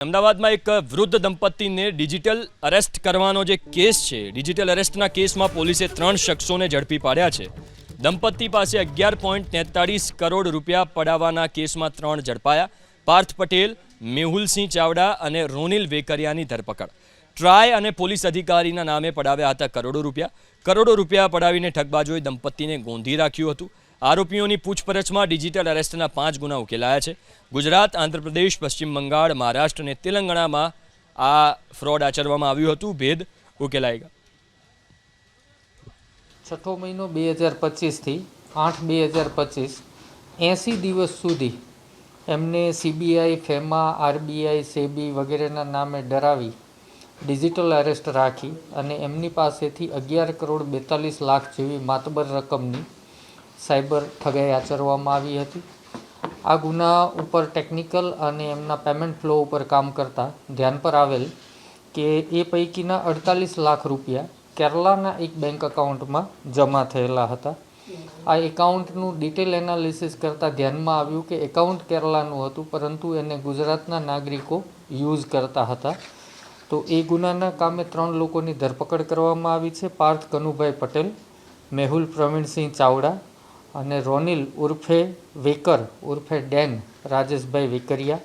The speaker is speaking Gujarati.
અમદાવાદમાં એક વૃદ્ધ દંપતીને ડિજિટલ અરેસ્ટ કરવાનો જે કેસ છે, ડિજિટલ અરેસ્ટના કેસમાં પોલીસે 3 શખ્સોને ઝડપી પાડ્યા છે. દંપતી પાસે 11.43 કરોડ રૂપિયા પડાવવાના કેસમાં 3 ઝડપાયા. પાર્થ પટેલ, મેહુલસિંહ ચાવડા અને રોનિલ વેકરિયાની ધરપકડ. ટ્રાય અને પોલીસ અધિકારીના નામે પડાવ્યા હતા કરોડો રૂપિયા પડાવીને ઠગબાજોએ દંપતીને ગોંધી રાખ્યું હતું. આરોપીઓની પૂછપરછમાં ડિજિટલ અરેસ્ટના 5 ગુના ઉકેલાયા છે. ગુજરાત, આંધ્રપ્રદેશ, પશ્ચિમ બંગાળ, મહારાષ્ટ્ર અને તેલંગાણામાં આ ફ્રોડ આચરવામાં આવ્યું હતું. ભેદ ઉકેલાઈ ગયા. 6 મહિનો 2025થી 8/2025 80 દિવસ સુધી એમને સીબીઆઈ, ફેમા, આરબીઆઈ, સેબી વગેરેના નામે ડરાવી ડિજિટલ અરેસ્ટ રાખી અને એમની પાસેથી 11,42,00,000 જેવી માતબર રકમની સાયબર ઠગાઈ આચરવામાં આવી હતી. આ ગુના ઉપર ટેકનિકલ અને એમના પેમેન્ટ ફ્લો ઉપર કામ કરતા ધ્યાન પર આવેલ કે એ પૈકીના 48 લાખ રૂપિયા કેરલાના એક બેંક એકાઉન્ટમાં જમા થયેલા હતા. આ એકાઉન્ટનું ડિટેલ એનાલિસિસ કરતાં ધ્યાનમાં આવ્યું કે એકાઉન્ટ કેરલાનું હતું, પરંતુ એને ગુજરાતના નાગરિકો યુઝ કરતા હતા. તો એ ગુનાના કામે 3 લોકોની ધરપકડ કરવામાં આવી છે. પાર્થ કનુભાઈ પટેલ, મેહુલ પ્રવીણસિંહ ચાવડા અને રોનિલ ઉર્ફે વેકર ઉર્ફે ડેન રાજેશભાઈ વેકરિયા.